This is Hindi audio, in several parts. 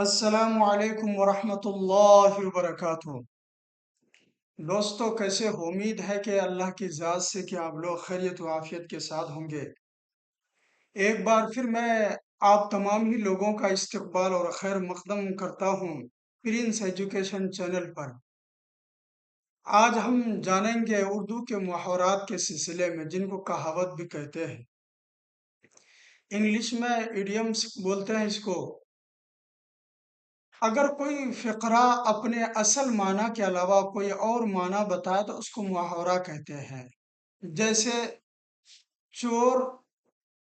अस्सलामु अलैकुम वरहमतुल्लाहि वबरकातुहू। दोस्तों, कैसे हो? उम्मीद है कि अल्लाह की ज़ात से कि आप लोग खैरियत व आफियत के साथ होंगे। एक बार फिर मैं आप तमाम ही लोगों का इस्तकबाल और खैर मकदम करता हूँ प्रिंस एजुकेशन चैनल पर। आज हम जानेंगे उर्दू के मुहावरात के सिलसिले में, जिनको कहावत भी कहते हैं। इंग्लिश में इडियम्स बोलते हैं इसको। अगर कोई फ़िक़रा अपने असल माना के अलावा कोई और माना बताए तो उसको मुहावरा कहते हैं। जैसे चोर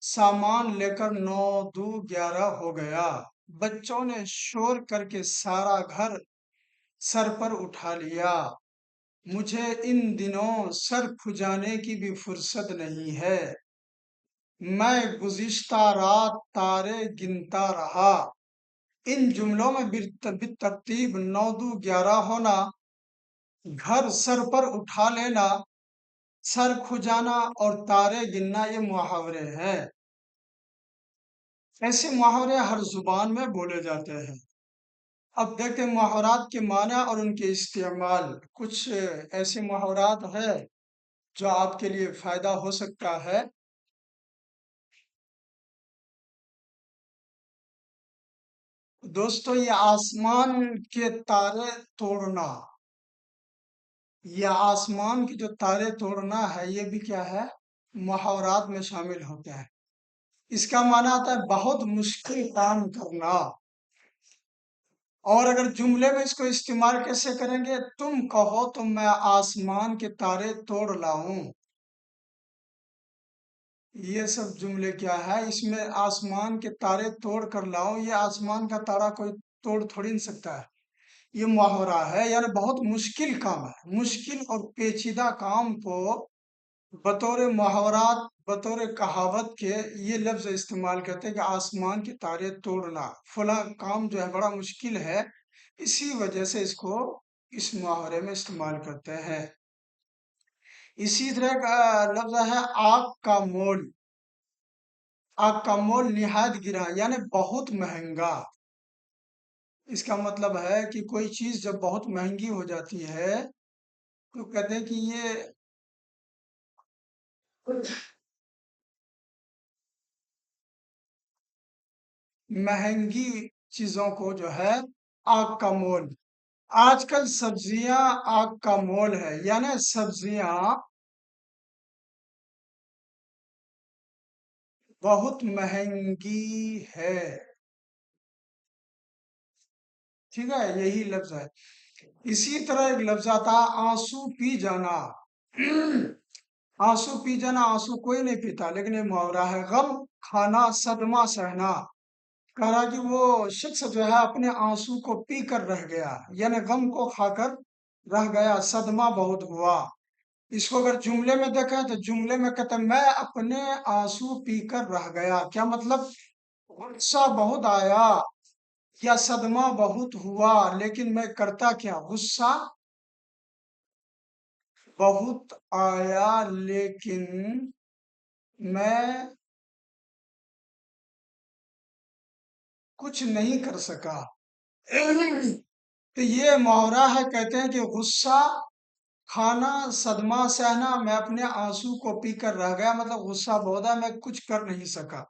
सामान लेकर 9 दू 11 हो गया, बच्चों ने शोर करके सारा घर सर पर उठा लिया, मुझे इन दिनों सर खुजाने की भी फुर्सत नहीं है, मैं गुज़िश्ता रात तारे गिनता रहा। इन जुमलों में बितरतीब 9 दू 11 होना, घर सर पर उठा लेना, सर खुजाना और तारे गिनना ये मुहावरे हैं। ऐसे मुहावरे हर जुबान में बोले जाते हैं। अब देखते हैं मुहावरात के माने और उनके इस्तेमाल। कुछ ऐसे मुहावरात है जो आपके लिए फायदा हो सकता है। दोस्तों, ये आसमान के तारे तोड़ना, ये आसमान के जो तारे तोड़ना है, ये भी क्या है, मुहावरात में शामिल होता है। इसका माना आता है बहुत मुश्किल काम करना। और अगर जुमले में इसको इस्तेमाल कैसे करेंगे, तुम कहो तो मैं आसमान के तारे तोड़ लाऊं। ये सब जुमले क्या है, इसमें आसमान के तारे तोड़ कर लाऊं, ये आसमान का तारा कोई तोड़ थोड़ी नहीं सकता है। ये मुहावरा है, यानी बहुत मुश्किल काम है। मुश्किल और पेचीदा काम को बतौर मुहावरात, बतौर कहावत के ये लफ्ज इस्तेमाल करते हैं कि आसमान के तारे तोड़ना, फला काम जो है बड़ा मुश्किल है, इसी वजह से इसको इस मुहावरे में इस्तेमाल करते हैं। इसी तरह का लफ्ज है आग का मोल। आग का मोल निहायत गिरा, यानी बहुत महंगा। इसका मतलब है कि कोई चीज जब बहुत महंगी हो जाती है तो कहते हैं कि ये महंगी चीजों को जो है आग का मोल। आजकल सब्जियां आग का मोल है, यानी सब्जियां बहुत महंगी है। ठीक है, यही लफ्ज है। इसी तरह एक लफ्ज आता है आंसू पी जाना। आंसू पी जाना, आंसू कोई नहीं पीता, लेकिन ये मुहावरा है। गम खाना, सदमा सहना। कह रहा कि वो शख्स जो है अपने आंसू को पी कर रह गया, यानी गम को खाकर रह गया, सदमा बहुत हुआ। इसको अगर जुमले में देखें तो जुमले में कहते हैं मैं अपने आंसू पीकर रह गया। क्या मतलब? गुस्सा बहुत आया या सदमा बहुत हुआ, लेकिन मैं करता क्या, गुस्सा बहुत आया लेकिन मैं कुछ नहीं कर सका। तो ये मुहावरा है, कहते हैं कि गुस्सा खाना, सदमा सहना, मैं अपने आंसू को पीकर रह गया, मतलब गुस्सा बहुत है, मैं कुछ कर नहीं सका।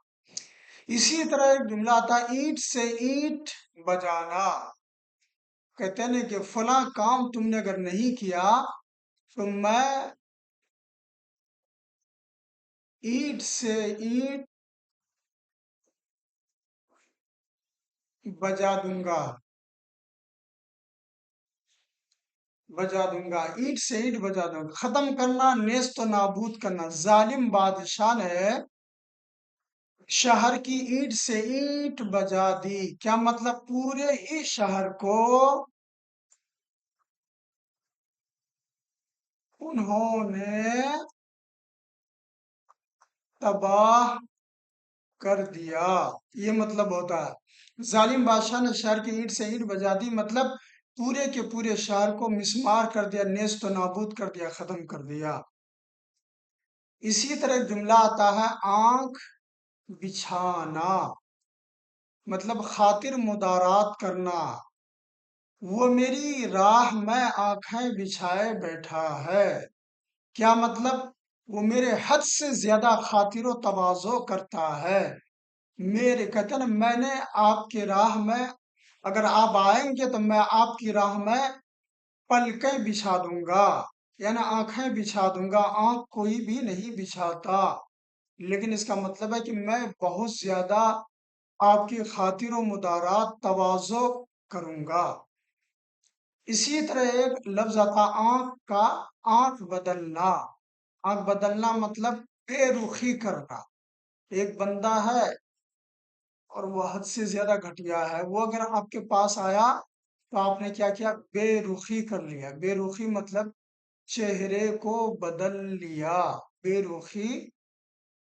इसी तरह एक जुमला आता है ईंट से ईंट बजाना। कहते हैं ना कि फला काम तुमने अगर नहीं किया तो मैं ईंट से ईंट बजा दूंगा, बजा दूंगा, ईंट से ईंट बजा दूंगा। खत्म करना, नेस्त नाबूद करना। जालिम बादशाह ने शहर की ईंट से ईंट बजा दी। क्या मतलब? पूरे ही शहर को उन्होंने तबाह कर दिया, ये मतलब होता है। जालिम बादशाह ने शहर की ईंट से ईंट बजा दी, मतलब पूरे के पूरे शहर को मिस्मार कर दिया, नेस्त नाबूद कर दिया, खत्म कर दिया। इसी तरह एक जुमला आता है आंख बिछाना। मतलब खातिर मुदारात करना। वो मेरी राह में आंखें बिछाए बैठा है। क्या मतलब? वो मेरे हद से ज्यादा खातिरो तवाज़ो करता है। मेरे कहते हैं ना, मैंने आपके राह में, अगर आप आएंगे तो मैं आपकी राह में पलकें बिछा दूंगा, यानी आंखें बिछा दूंगा। आंख कोई भी नहीं बिछाता, लेकिन इसका मतलब है कि मैं बहुत ज्यादा आपकी खातिरो मुदारात तवाज़ो करूंगा। इसी तरह एक लफ्ज आता आंख का, आंख बदलना। आंख बदलना मतलब बेरुखी करना। एक बंदा है और वो हद से ज्यादा घटिया है, वो अगर आपके पास आया तो आपने क्या किया? बेरुखी कर लिया। बेरुखी मतलब चेहरे को बदल लिया। बेरुखी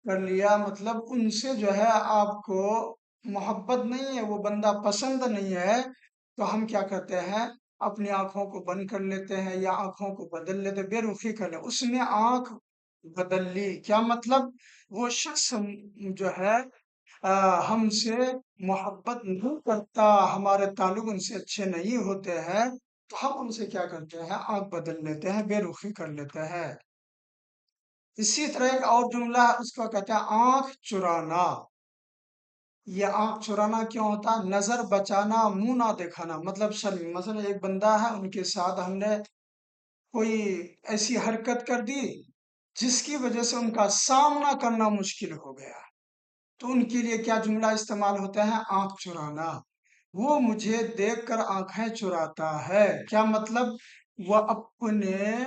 कर लिया मतलब उनसे जो है आपको मोहब्बत नहीं है, वो बंदा पसंद नहीं है, तो हम क्या करते हैं? अपनी आंखों को बंद कर लेते हैं या आंखों को बदल लेते हैं, बेरुखी कर ले। उसने आंख बदल ली, क्या मतलब? वो शख्स जो है हमसे मोहब्बत नहीं करता, हमारे ताल्लुक उनसे अच्छे नहीं होते हैं, तो हम उनसे क्या करते हैं? आंख बदल लेते हैं, बेरुखी कर लेते हैं। इसी तरह एक और जुमला है, उसको कहते हैं आंख चुराना। ये आंख चुराना क्यों होता है? नजर बचाना, मुंह ना दिखाना, मतलब शर्म। मसलन एक बंदा है, उनके साथ हमने कोई ऐसी हरकत कर दी जिसकी वजह से उनका सामना करना मुश्किल हो गया, तो उनके लिए क्या जुमला इस्तेमाल होता है? आंख चुराना। वो मुझे देखकर आंखें चुराता है। क्या मतलब? वह अपने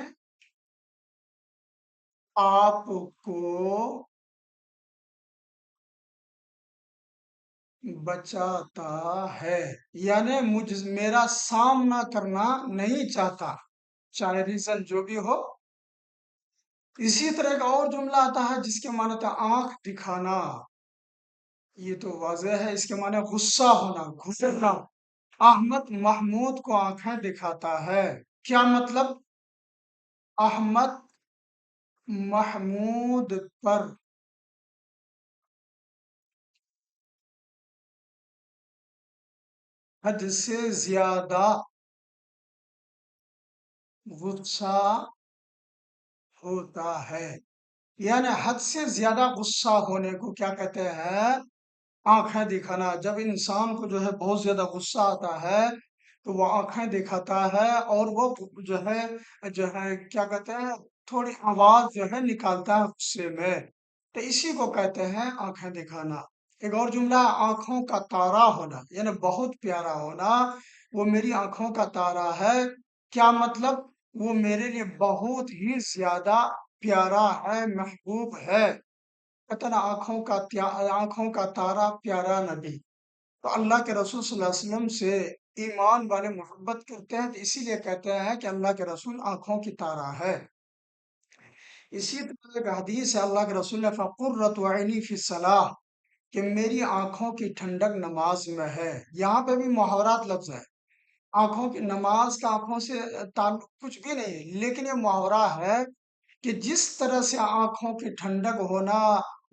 आप को बचाता है, यानी मुझ मेरा सामना करना नहीं चाहता, चाहे रीजन जो भी हो। इसी तरह का और जुमला आता है जिसके माने था आंख दिखाना। ये तो वाजह है, इसके माने गुस्सा होना, घुसना। अहमद महमूद को आंखें दिखाता है। क्या मतलब? अहमद महमूद पर हद से ज्यादा गुस्सा होता है, यानी हद से ज्यादा गुस्सा होने को क्या कहते हैं? आंखें दिखाना। जब इंसान को जो है बहुत ज्यादा गुस्सा आता है तो वो आंखें दिखाता है, और वो जो है क्या कहते हैं? थोड़ी आवाज जो है निकालता है गुस्से में, तो इसी को कहते हैं आंखें दिखाना। एक और जुमला है आंखों का तारा होना, यानी बहुत प्यारा होना। वो मेरी आंखों का तारा है। क्या मतलब? वो मेरे लिए बहुत ही ज्यादा प्यारा है, महबूब है। कहते ना आंखों का तारा प्यारा नबी। तो अल्लाह के रसूल सल्लल्लाहु अलैहि वसल्लम से ईमान वाले मोहब्बत करते हैं, तो इसीलिए कहते हैं कि अल्लाह के रसूल आंखों की तारा है। इसी तरह एक हदीस है, अल्लाह के रसूल ने फ़कुर्रतु ऐनी फी सलाह, कि मेरी आंखों की ठंडक नमाज में है। यहाँ पे भी मुहावरात लफ्ज है। आंखों की नमाज का आंखों से ताल्लुक कुछ भी नहीं है, लेकिन ये मुहावरा है कि जिस तरह से आंखों की ठंडक होना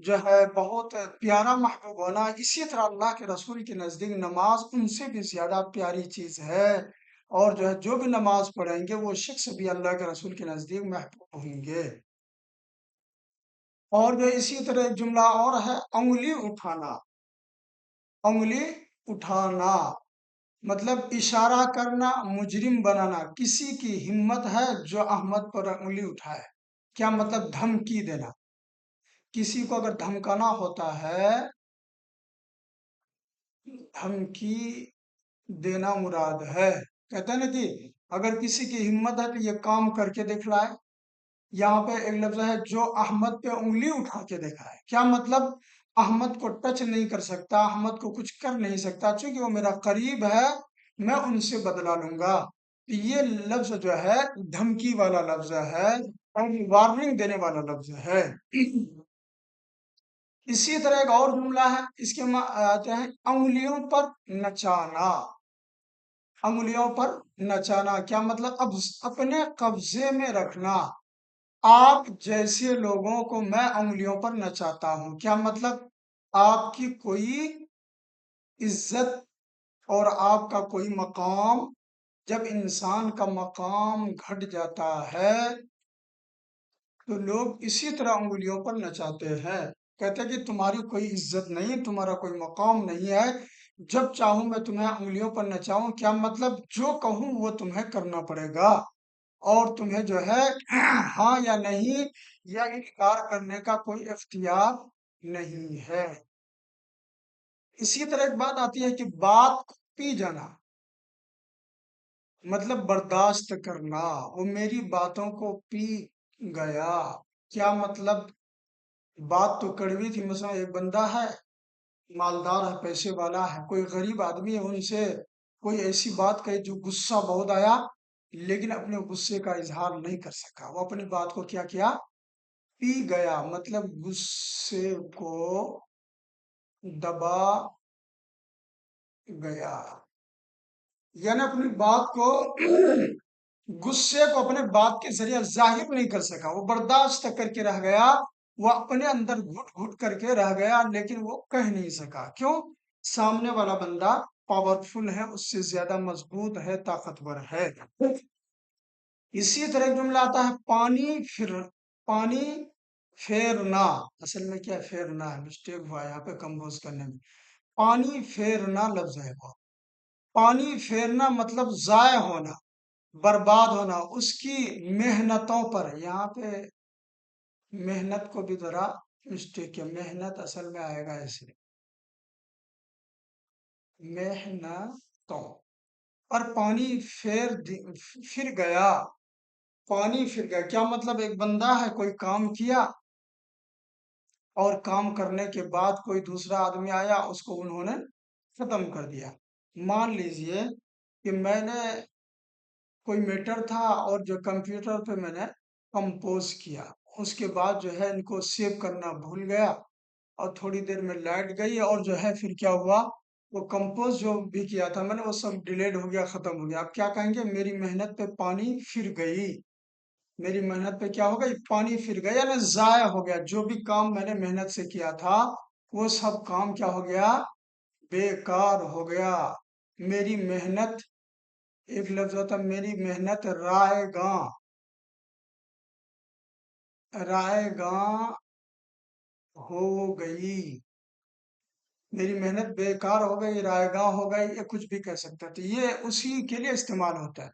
जो है बहुत प्यारा महबूब होना, इसी तरह अल्लाह के रसूल के नजदीक नमाज उनसे भी ज्यादा प्यारी चीज है। और जो है जो भी नमाज पढ़ेंगे वो शख्स भी अल्लाह के रसूल के नजदीक महबूब होंगे। और जो इसी तरह एक जुमला और है उंगली उठाना। उंगली उठाना मतलब इशारा करना, मुजरिम बनाना। किसी की हिम्मत है जो अहमद पर उंगली उठाए। क्या मतलब? धमकी देना। किसी को अगर धमकाना होता है, धमकी देना मुराद है। कहते हैं ना कि अगर किसी की हिम्मत है तो ये काम करके दिखलाए। यहाँ पे एक लफ्ज है जो अहमद पे उंगली उठा के देखा है। क्या मतलब? अहमद को टच नहीं कर सकता, अहमद को कुछ कर नहीं सकता, क्योंकि वो मेरा करीब है, मैं उनसे बदला लूंगा। तो ये लफ्ज जो है धमकी वाला लफ्ज है, और वार्निंग देने वाला लफ्ज है। इसी तरह एक और जुमला है, इसके आते हैं अंगुलियों पर नचाना। अंगुलियों पर नचाना क्या मतलब? अब अपने कब्जे में रखना। आप जैसे लोगों को मैं उंगलियों पर नचाता हूं। क्या मतलब? आपकी कोई इज्जत और आपका कोई मकाम, जब इंसान का मकाम घट जाता है तो लोग इसी तरह उंगलियों पर नचाते हैं। कहते हैं कि तुम्हारी कोई इज्जत नहीं, तुम्हारा कोई मकाम नहीं है, जब चाहूं मैं तुम्हें उंगलियों पर नचाऊं। क्या मतलब, जो कहूं वो तुम्हें करना पड़ेगा, और तुम्हें जो है हाँ या नहीं या इनकार करने का कोई इख्तियार नहीं है। इसी तरह एक बात आती है कि बात को पी जाना, मतलब बर्दाश्त करना। वो मेरी बातों को पी गया, क्या मतलब, बात तो कड़वी थी। मसला एक बंदा है, मालदार है, पैसे वाला है, कोई गरीब आदमी है, उनसे कोई ऐसी बात कही जो गुस्सा बहुत आया, लेकिन अपने गुस्से का इजहार नहीं कर सका। वो अपनी बात को क्या किया, पी गया, मतलब गुस्से को दबा गया, यानी अपनी बात को गुस्से को अपने बात के जरिए जाहिर नहीं कर सका, वो बर्दाश्त करके रह गया, वो अपने अंदर घुट घुट करके रह गया, लेकिन वो कह नहीं सका। क्यों? सामने वाला बंदा पावरफुल है, उससे ज्यादा मजबूत है, ताकतवर है। इसी तरह एक जुमला आता है, पानी फेरना। असल में क्या है, फेरना है, मिस्टेक हुआ है यहाँ पे कंपोज करने में। पानी फेरना लफ्ज है वो। पानी फेरना मतलब जाया होना, बर्बाद होना, उसकी मेहनतों पर। यहाँ पे मेहनत को भी जरा मिस्टेक है, मेहनत असल में आएगा ऐसे, मेहनतों पर पानी फिर गया। पानी फिर गया क्या मतलब, एक बंदा है, कोई काम किया, और काम करने के बाद कोई दूसरा आदमी आया, उसको उन्होंने खत्म कर दिया। मान लीजिए कि मैंने कोई मैटर था, और जो कंप्यूटर पे मैंने कंपोज किया, उसके बाद जो है इनको सेव करना भूल गया, और थोड़ी देर में लाइट गई, और जो है फिर क्या हुआ, वो कंपोज जो भी किया था मैंने, वो सब डिलीट हो गया, खत्म हो गया। अब क्या कहेंगे, मेरी मेहनत पे पानी फिर गई। मेरी मेहनत पे क्या हो गई, पानी फिर गया, यानी जाया हो गया। जो भी काम मैंने मेहनत से किया था, वो सब काम क्या हो गया, बेकार हो गया। मेरी मेहनत, एक लफ्ज होता है, मेरी मेहनत रायगा, रायगा हो गई। मेरी मेहनत बेकार हो गई, रायगा हो गई, ये कुछ भी कह सकते हैं, तो ये उसी के लिए इस्तेमाल होता है।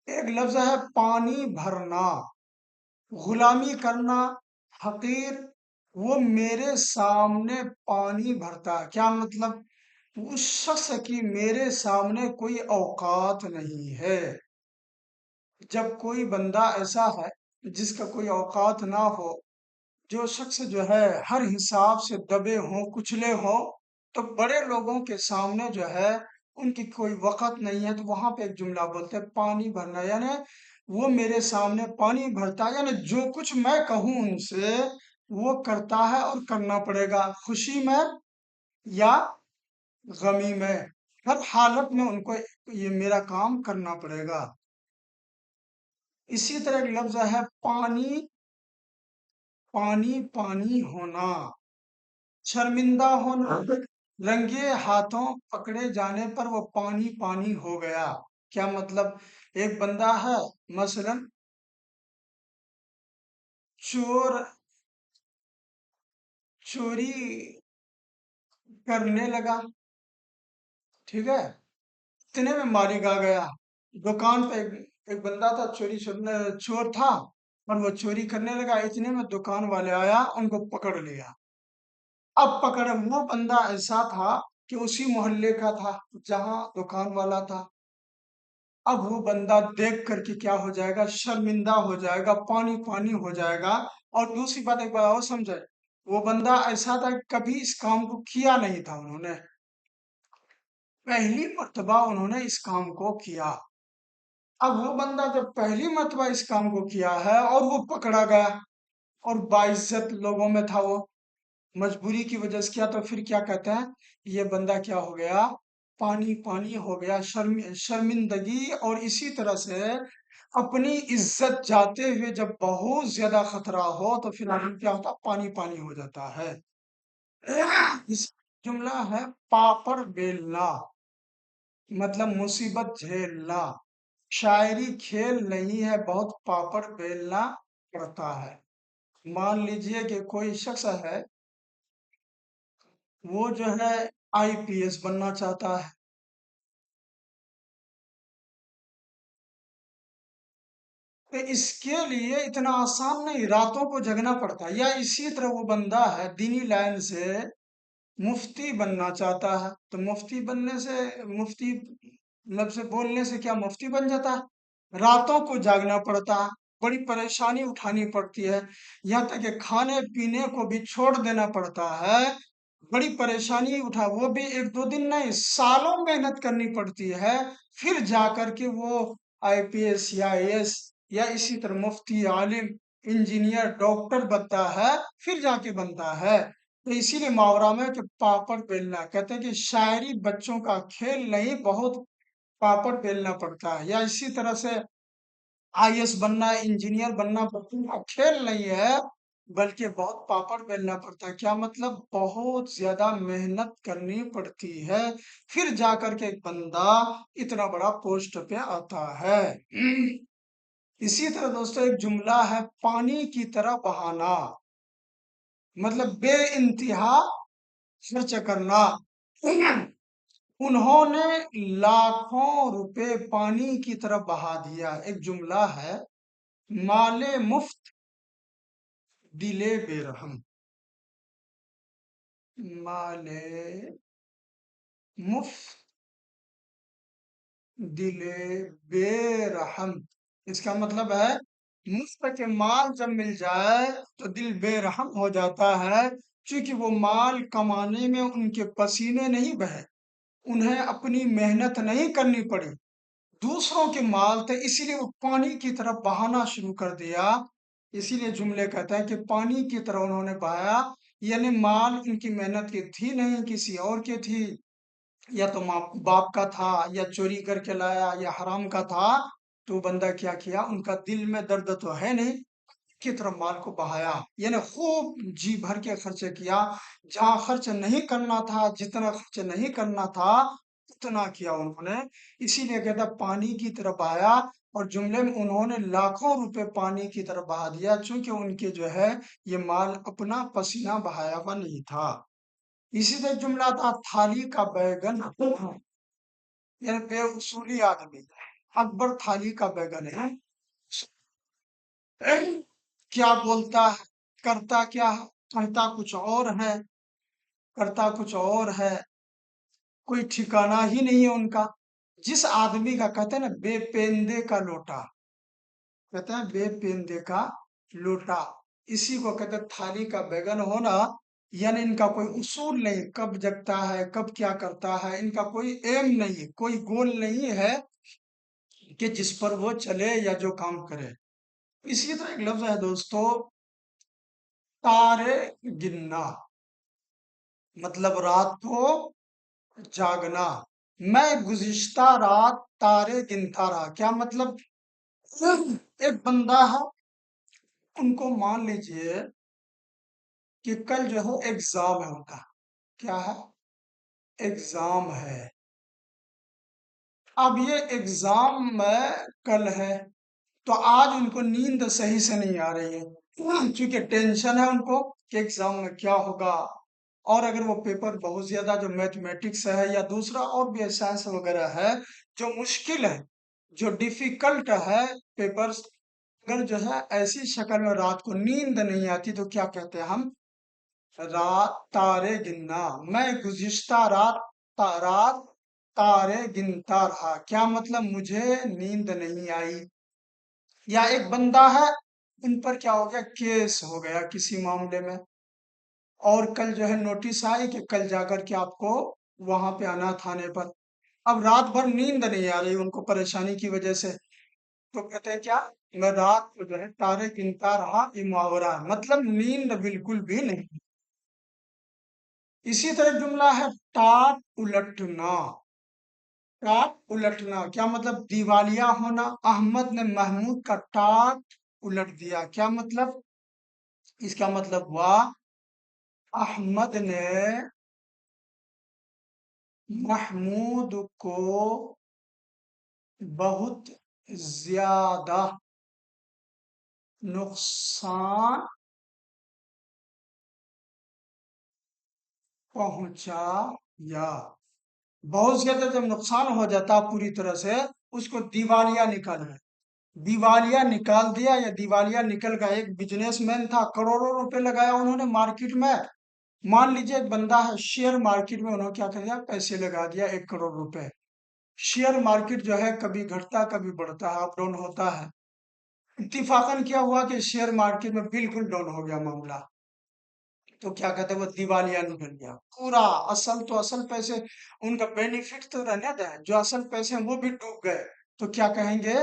एक लफ्ज है पानी भरना, गुलामी करना, हकीर। वो मेरे सामने पानी भरता है, क्या मतलब, उस शख्स की मेरे सामने कोई औकात नहीं है। जब कोई बंदा ऐसा है जिसका कोई औकात ना हो, जो शख्स जो है हर हिसाब से दबे हों, कुचले हों, तो बड़े लोगों के सामने जो है उनकी कोई वक़्त नहीं है, तो वहां पे एक जुमला बोलते हैं, पानी भरना, यानी वो मेरे सामने पानी भरता है, यानी जो कुछ मैं कहूं उनसे वो करता है, और करना पड़ेगा, खुशी में या गमी में, हर हालत में उनको ये मेरा काम करना पड़ेगा। इसी तरह एक लफ्ज है पानी, पानी पानी होना, शर्मिंदा होना, रंगे हाथों पकड़े जाने पर वो पानी पानी हो गया। क्या मतलब, एक बंदा है, मसलन चोर, चोरी करने लगा, ठीक है, इतने में मालिक आ गया। दुकान पे एक बंदा था, चोर था, और वो चोरी करने लगा, इतने में दुकान वाले आया, उनको पकड़ लिया। अब पकड़े, वो बंदा ऐसा था कि उसी मोहल्ले का था जहां दुकान वाला था। अब वो बंदा देख करके क्या हो जाएगा, शर्मिंदा हो जाएगा, पानी पानी हो जाएगा। और दूसरी बात एक बार और समझे, वो बंदा ऐसा था कि कभी इस काम को किया नहीं था उन्होंने, पहली मर्तबा उन्होंने इस काम को किया। अब वो बंदा जब पहली मर्तबा इस काम को किया है और वो पकड़ा गया, और बाइज्जत लोगों में था वो, मजबूरी की वजह से किया, तो फिर क्या कहते हैं, ये बंदा क्या हो गया, पानी पानी हो गया, शर्मिंदगी। और इसी तरह से अपनी इज्जत जाते हुए जब बहुत ज्यादा खतरा हो, तो फिर आदमी क्या होता, पानी पानी हो जाता है। जुमला है पापड़ बेलना, मतलब मुसीबत झेलना। शायरी खेल नहीं है, बहुत पापड़ बेलना पड़ता है। मान लीजिए कि कोई शख्स है, वो जो है आईपीएस बनना चाहता है। तो इसके लिए इतना आसान नहीं, रातों को जगना पड़ता है। या इसी तरह वो बंदा है दीनी लाइन से मुफ्ती बनना चाहता है, तो मुफ्ती बनने से, मुफ्ती लफ्ज से बोलने से क्या मुफ्ती बन जाता है? रातों को जागना पड़ता है, बड़ी परेशानी उठानी पड़ती है, यहाँ तक कि खाने पीने को भी छोड़ देना पड़ता है। बड़ी परेशानी उठा, वो भी एक दो दिन नहीं, सालों मेहनत करनी पड़ती है, फिर जा करके वो आईपीएस या आईएएस या इसी तरह मुफ्ती, आलिम, इंजीनियर, डॉक्टर बनता है, फिर जाके बनता है। तो इसीलिए मुहावरा में कि पापड़ बेलना, कहते हैं कि शायरी बच्चों का खेल नहीं, बहुत पापड़ बेलना पड़ता है। या इसी तरह से आईएएस बनना, इंजीनियर बनना बच्चों का खेल नहीं है, बल्कि बहुत पापड़ बेलना पड़ता है। क्या मतलब? बहुत ज्यादा मेहनत करनी पड़ती है, फिर जाकर के एक बंदा इतना बड़ा पोस्ट पे आता है। इसी तरह दोस्तों एक जुमला है पानी की तरह बहाना, मतलब बे इंतहा खर्च करना। उन्होंने लाखों रुपए पानी की तरफ बहा दिया। एक जुमला है माले मुफ्त दिले बेरहम, माले मुफ्त दिले बेरहम। इसका मतलब है मुफ्त के माल जब मिल जाए तो दिल बेरहम हो जाता है, क्योंकि वो माल कमाने में उनके पसीने नहीं बहे, उन्हें अपनी मेहनत नहीं करनी पड़ी, दूसरों के माल थे, इसीलिए वो पानी की तरफ बहाना शुरू कर दिया। इसीलिए जुमले कहते हैं कि पानी की तरह उन्होंने बहाया, यानी माल उनकी मेहनत की थी नहीं, किसी और की थी, या तो माँ बाप का था, या चोरी करके लाया, या हराम का था। तो बंदा क्या किया, उनका दिल में दर्द तो है नहीं, की तरफ माल को बहाया, यानी खूब जी भर के खर्च किया। जहां खर्च नहीं करना था, जितना खर्च नहीं करना था, उतना किया उन्होंने। इसीलिए कहता पानी की तरफ बहाया। और जुमले में उन्होंने लाखों रुपए पानी की तरफ बहा दिया, चूंकि उनके जो है ये माल अपना पसीना बहाया हुआ नहीं था। इसी तरह जुमला था थाली का बैगन, यानी बेउसूली आदमी। अकबर थाली का बैगन है, क्या बोलता है, करता क्या है, कहता कुछ और है, करता कुछ और है, कोई ठिकाना ही नहीं है उनका। जिस आदमी का कहते हैं ना बेपेंदे का लोटा, कहते हैं बेपेंदे का लोटा, इसी को कहते हैं थाली का बैगन होना। यानी इनका कोई उसूल नहीं, कब जगता है, कब क्या करता है, इनका कोई एम नहीं, कोई गोल नहीं है कि जिस पर वो चले या जो काम करे। इसी तरह एक लफ्ज है दोस्तों तारे गिनना, मतलब रात को जागना। मैं गुज़िश्ता रात तारे गिनता रहा, क्या मतलब? एक बंदा है, उनको मान लीजिए कि कल जो है एग्जाम है उनका, क्या है, एग्जाम है। अब ये एग्जाम में कल है, तो आज उनको नींद सही से नहीं आ रही है, क्योंकि टेंशन है उनको कि एग्जाम में क्या होगा। और अगर वो पेपर बहुत ज्यादा जो मैथमेटिक्स है या दूसरा और भी साइंस वगैरह है, जो मुश्किल है, जो डिफिकल्ट है पेपर्स, अगर जो है ऐसी शक्ल में रात को नींद नहीं आती, तो क्या कहते हैं हम, रात तारे गिनना। मैं गुज़िश्ता रात रात तारे गिनता रहा, क्या मतलब मुझे नींद नहीं आई। या एक बंदा है, इन पर क्या हो गया, केस हो गया किसी मामले में, और कल जो है नोटिस आई कि कल जाकर के आपको वहां पे आना थाने पर। अब रात भर नींद नहीं आ रही उनको परेशानी की वजह से, तो कहते हैं क्या, मैं रात को जो है तारे गिनता रहा, ये मुहावरा है, मतलब नींद बिल्कुल भी नहीं। इसी तरह जुमला है टाट उलटना, टाट उलटना क्या मतलब, दिवालिया होना। अहमद ने महमूद का टाट उलट दिया, क्या मतलब? इसका मतलब हुआ अहमद ने महमूद को बहुत ज्यादा नुकसान पहुंचाया। बहुत ज्यादा जब नुकसान हो जाता पूरी तरह से, उसको दिवालिया निकालना। दिवालिया निकाल दिया या दिवालिया निकल गया। एक बिजनेसमैन था, करोड़ों रुपए लगाया उन्होंने मार्केट में। मान लीजिए एक बंदा है, शेयर मार्केट में उन्होंने क्या कर दिया, पैसे लगा दिया 1 करोड़ रुपए। शेयर मार्केट जो है कभी घटता कभी बढ़ता है, अप डाउन होता है। इत्तेफाकन क्या हुआ कि शेयर मार्केट में बिल्कुल डाउन हो गया मामला। तो क्या कहते हैं, वो दिवालिया निकल गया पूरा। असल तो असल पैसे, उनका बेनिफिट तो रहने दें, जो असल पैसे हैं वो भी डूब गए। तो क्या कहेंगे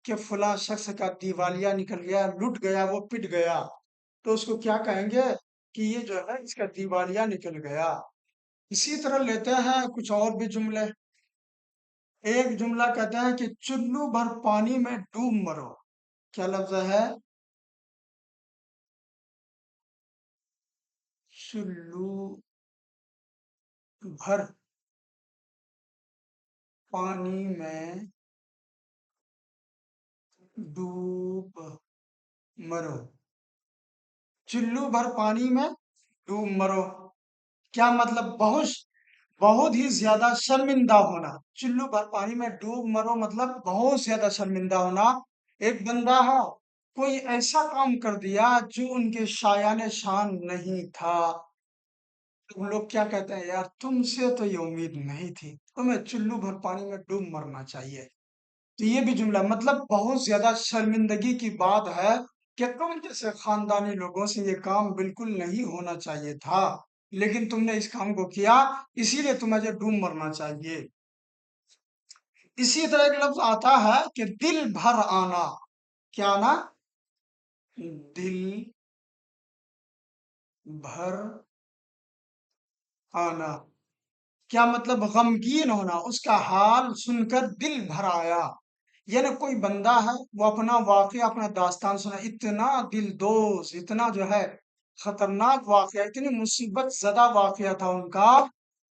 कि फला शख्स का दिवालिया निकल गया, लुट गया, वो पिट गया। तो उसको क्या कहेंगे कि ये जो है इसका दिवालिया निकल गया। इसी तरह लेते हैं कुछ और भी जुमले। एक जुमला कहता है कि चुल्लू भर पानी में डूब मरो। क्या लफ्ज है? चुल्लू भर पानी में डूब मरो। चुल्लू भर पानी में डूब मरो। क्या मतलब? बहुत बहुत ही ज्यादा शर्मिंदा होना। चुल्लू भर पानी में डूब मरो मतलब बहुत ज्यादा शर्मिंदा होना। एक बंदा है, कोई ऐसा काम कर दिया जो उनके शायाने शान नहीं था। तो लोग क्या कहते हैं, यार तुमसे तो ये उम्मीद नहीं थी, तुम्हें चुल्लू भर पानी में डूब मरना चाहिए। तो ये भी जुमला मतलब बहुत ज्यादा शर्मिंदगी की बात है कि तुम जैसे खानदानी लोगों से ये काम बिल्कुल नहीं होना चाहिए था, लेकिन तुमने इस काम को किया, इसीलिए तुम्हें जो डूब मरना चाहिए। इसी तरह एक लफ्ज आता है कि दिल भर आना। क्या आना? दिल भर आना। क्या मतलब? गमगीन होना, उसका हाल सुनकर दिल भर आया। यानी कोई बंदा है, वो अपना वाकया अपना दास्तान सुना, इतना दिलदोज, इतना जो है खतरनाक वाकया, इतनी मुसीबत ज़दा वाकया था उनका।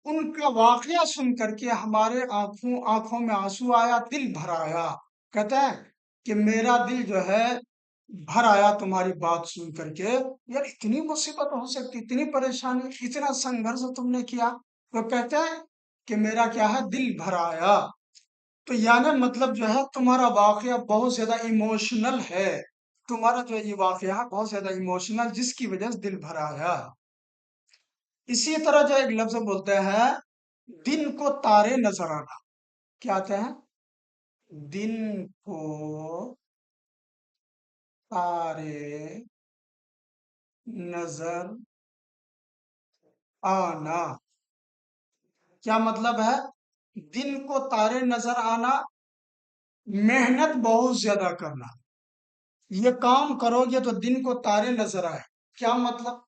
उनका वाकया सुन करके हमारे आंखों आंखों में आंसू आया, दिल भर आया। कहते हैं कि मेरा दिल जो है भर आया तुम्हारी बात सुन करके। यार इतनी मुसीबत हो सकती, इतनी परेशानी, इतना संघर्ष तुमने किया। तो कहते हैं कि मेरा क्या है, दिल भर आया। तो यानी मतलब जो है तुम्हारा वाकया बहुत ज्यादा इमोशनल है। तुम्हारा जो ये वाकया है बहुत ज्यादा इमोशनल, जिसकी वजह से दिल भर आया। इसी तरह जो एक लफ्ज बोलते हैं, दिन को तारे नजर आना। क्या आते हैं? दिन को तारे नजर आना। क्या मतलब है? दिन को तारे नजर आना, मेहनत बहुत ज्यादा करना। ये काम करोगे तो दिन को तारे नजर आए। क्या मतलब?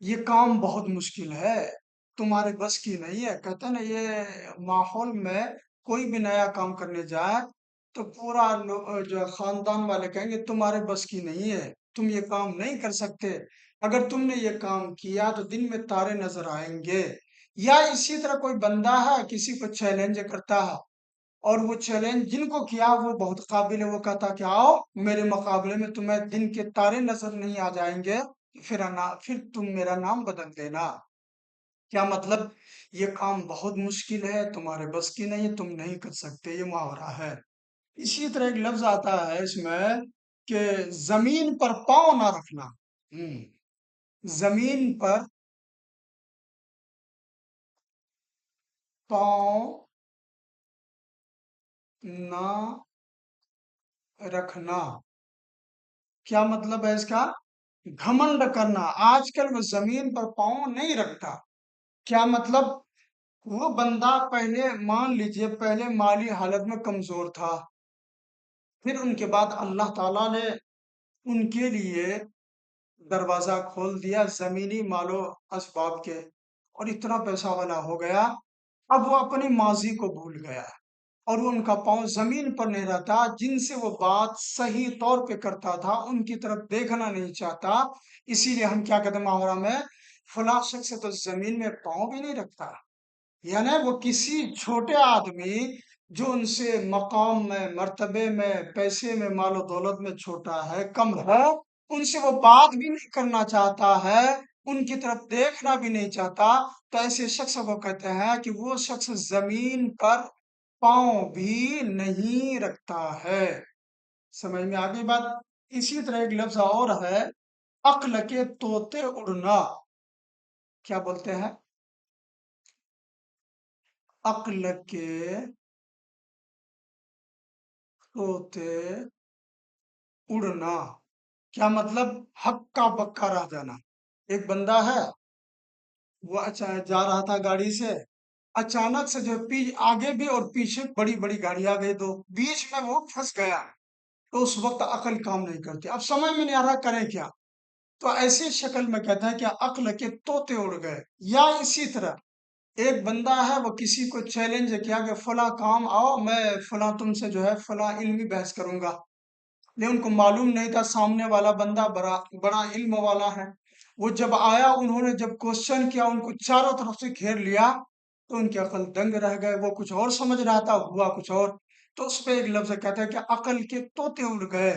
ये काम बहुत मुश्किल है, तुम्हारे बस की नहीं है। कहते हैं ना, ये माहौल में कोई भी नया काम करने जाए तो पूरा जो खानदान वाले कहेंगे तुम्हारे बस की नहीं है, तुम ये काम नहीं कर सकते। अगर तुमने ये काम किया तो दिन में तारे नजर आएंगे। या इसी तरह कोई बंदा है, किसी को चैलेंज करता है, और वो चैलेंज जिनको किया वो बहुत काबिल है, वो कहता कि आओ मेरे मुकाबले में, तुम्हें दिन के तारे नजर नहीं आ जाएंगे, फिर तुम मेरा नाम बदल देना। क्या मतलब? ये काम बहुत मुश्किल है, तुम्हारे बस की नहीं है, तुम नहीं कर सकते, ये मुहावरा है। इसी तरह एक लफ्ज आता है इसमें कि जमीन पर पाँव ना रखना। जमीन पर पाँव ना रखना। क्या मतलब है इसका? घमंड करना। आजकल वो जमीन पर पाँव नहीं रखता। क्या मतलब? वो बंदा पहले मान लीजिए पहले माली हालत में कमजोर था, फिर उनके बाद अल्लाह ताला ने उनके लिए दरवाजा खोल दिया जमीनी मालो असबाब के, और इतना पैसा वाला हो गया। अब वो अपनी माजी को भूल गया, और वो उनका पाँव जमीन पर नहीं रहता। जिनसे वो बात सही तौर पे करता था उनकी तरफ देखना नहीं चाहता। इसीलिए हम क्या कहते हैं मुहावरा में, फला शख्स तो जमीन में पाँव भी नहीं रखता। यानी वो किसी छोटे आदमी जो उनसे मकाम में, मर्तबे में, पैसे में, मालो दौलत में छोटा है, कम है, उनसे वो बात भी नहीं करना चाहता है, उनकी तरफ देखना भी नहीं चाहता। तो ऐसे शख्स को कहते हैं कि वो शख्स जमीन पर पांव भी नहीं रखता है। समझ में आ गई बात? इसी तरह एक लफ्ज और है, अक्ल के तोते उड़ना। क्या बोलते हैं? अक्ल के तोते उड़ना। क्या मतलब? हक्का बक्का रह जाना। एक बंदा है, वो अच्छा जा रहा था गाड़ी से, अचानक से जो आगे भी और पीछे बड़ी बड़ी गाड़ी आ गई, दो बीच में वो फंस गया। तो उस वक्त अकल काम नहीं करती, अब समझ में नहीं आ रहा करें क्या। तो ऐसी शक्ल में कहता है कि अक्ल के तोते उड़ गए। या इसी तरह एक बंदा है, वो किसी को चैलेंज किया कि फला काम आओ, मैं फला तुमसे जो है फला इल्मी बहस करूंगा। लेकिन उनको मालूम नहीं था सामने वाला बंदा बड़ा बड़ा इल्म वाला है। वो जब आया, उन्होंने जब क्वेश्चन किया, उनको चारों तरफ से घेर लिया, तो उनकी अकल दंग रह गए। वो कुछ और समझ रहा था, हुआ कुछ और। तो उस पे एक लफ्ज कहता है कि अकल के तोते उड़ गए।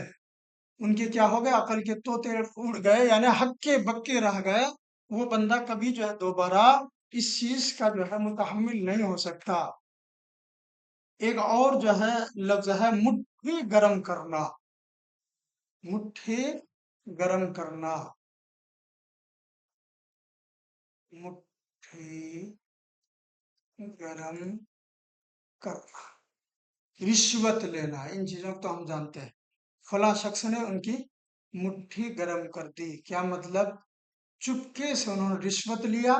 उनके क्या हो गए? अकल के तोते उड़ गए, यानी हक्के बक्के रह गए। वो बंदा कभी जो है दोबारा इस चीज का जो है मुतहम्मिल नहीं हो सकता। एक और जो है लफ्ज है, मुट्ठी गर्म करना। मुट्ठी गर्म करना। मुट्ठी गर्म करना, रिश्वत लेना, इन चीजों को तो हम जानते हैं। फला शख्स ने उनकी मुट्ठी गर्म कर दी। क्या मतलब? चुपके से उन्होंने रिश्वत लिया,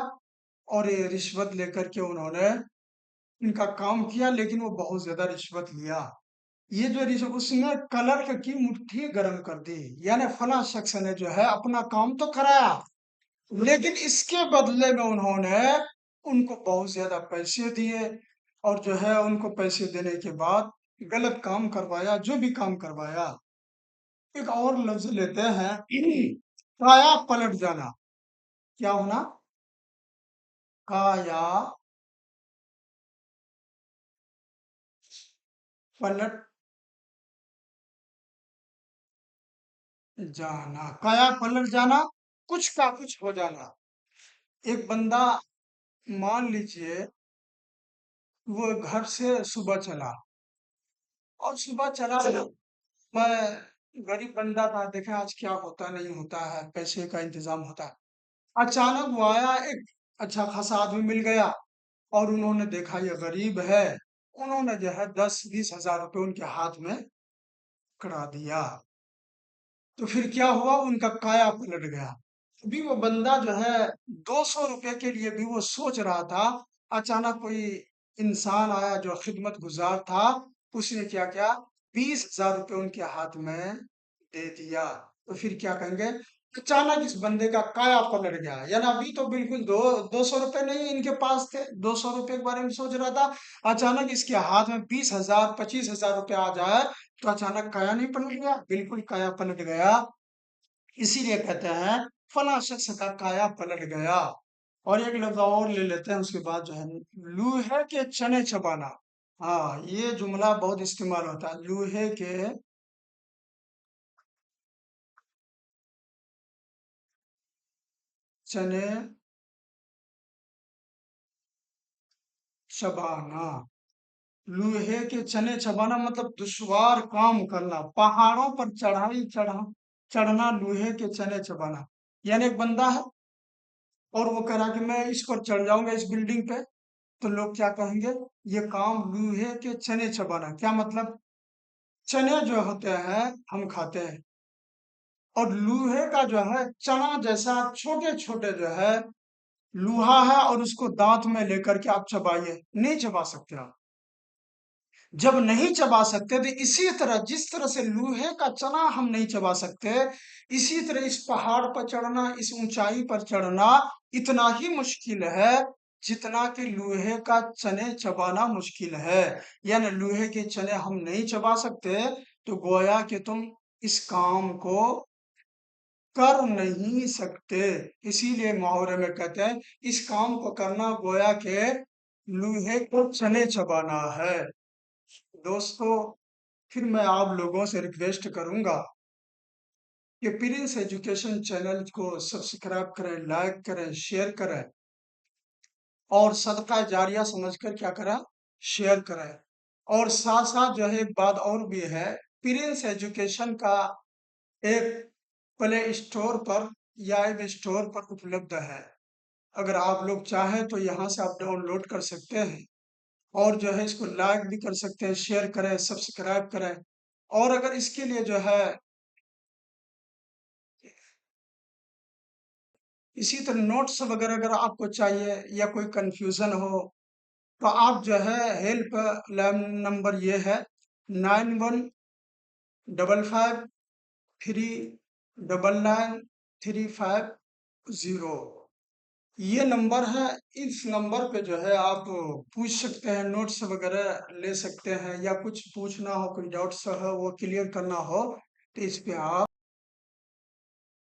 और ये रिश्वत लेकर के उन्होंने इनका काम किया, लेकिन वो बहुत ज्यादा रिश्वत लिया। ये जो रिश्वत, उसने क्लर्क की मुट्ठी गर्म कर दी। यानी फला शख्स ने जो है अपना काम तो कराया, लेकिन इसके बदले में उन्होंने उनको बहुत ज्यादा पैसे दिए, और जो है उनको पैसे देने के बाद गलत काम करवाया, जो भी काम करवाया। एक और लफ्ज लेते हैं, काया पलट जाना। क्या होना? काया पलट जाना। काया पलट जाना, कुछ का कुछ हो जाना। एक बंदा, मान लीजिए, वो घर से सुबह चला, और सुबह चला, मैं गरीब बंदा था, देखा आज क्या होता नहीं होता है, पैसे का इंतजाम होता है। अचानक वो आया, एक अच्छा खासा आदमी मिल गया, और उन्होंने देखा ये गरीब है। उन्होंने जो है 10-20 हजार रुपए उनके हाथ में करा दिया। तो फिर क्या हुआ? उनका काया पलट गया। अभी वो बंदा जो है 200 रुपए के लिए भी वो सोच रहा था, अचानक कोई इंसान आया जो खिदमत गुजार था, उसने क्या किया? 20 हजार रुपए उनके हाथ में दे दिया। तो फिर क्या कहेंगे? अचानक इस बंदे का काया पलट गया। यानी अभी तो बिल्कुल 200 रुपए नहीं इनके पास थे, 200 रुपए के बारे में सोच रहा था, अचानक इसके हाथ में 20 हजार 25 हजार रुपए आ जाए, तो अचानक काया नहीं पलट गया? बिल्कुल काया पलट गया। इसीलिए कहते हैं फला शख्स का काया पलट गया। और एक लफ्ज और ले लेते हैं, उसके बाद जो है, लूहे के चने चबाना। हाँ, ये जुमला बहुत इस्तेमाल होता है, लूहे के चने चबाना। लोहे के चने चबाना मतलब दुश्वार काम करना, पहाड़ों पर चढ़ना, लोहे के चने चबाना। यानी एक बंदा है, और वो कह रहा कि मैं इस पर चढ़ जाऊंगा, इस बिल्डिंग पे। तो लोग क्या कहेंगे? ये काम लोहे के चने चबाना। क्या मतलब? चने जो होते हैं हम खाते हैं, और लोहे का जो है चना जैसा छोटे छोटे जो है लोहा है, और उसको दांत में लेकर के आप चबाइए, नहीं चबा सकते आप। जब नहीं चबा सकते, तो इसी तरह जिस तरह से लोहे का चना हम नहीं चबा सकते, इसी तरह इस पहाड़ पर चढ़ना, इस ऊंचाई पर चढ़ना इतना ही मुश्किल है जितना कि लोहे का चने चबाना मुश्किल है। यानी लोहे के चने हम नहीं चबा सकते, तो गोया कि तुम इस काम को कर नहीं सकते। इसीलिए मुहावरे में कहते हैं, इस काम को करना गोया के लूहे को चने चबाना है। दोस्तों, फिर मैं आप लोगों से रिक्वेस्ट करूंगा कि प्रिंस एजुकेशन चैनल को सब्सक्राइब करें, लाइक करें, शेयर करें और सदका जारिया समझकर क्या करें, शेयर करें। और साथ साथ जो है एक बात और भी है, प्रिंस एजुकेशन का एक प्ले स्टोर पर या ऐप स्टोर पर उपलब्ध है। अगर आप लोग चाहें तो यहाँ से आप डाउनलोड कर सकते हैं और जो है इसको लाइक भी कर सकते हैं, शेयर करें, सब्सक्राइब करें। और अगर इसके लिए जो है इसी तरह नोट्स वगैरह अगर आपको चाहिए या कोई कंफ्यूजन हो तो आप जो है हेल्प लाइन नंबर ये है 9155399350। ये नंबर है। इस नंबर पे जो है आप पूछ सकते हैं, नोट्स वगैरह ले सकते हैं या कुछ पूछना हो, कोई डाउट्स हो वो क्लियर करना हो तो इस पे आप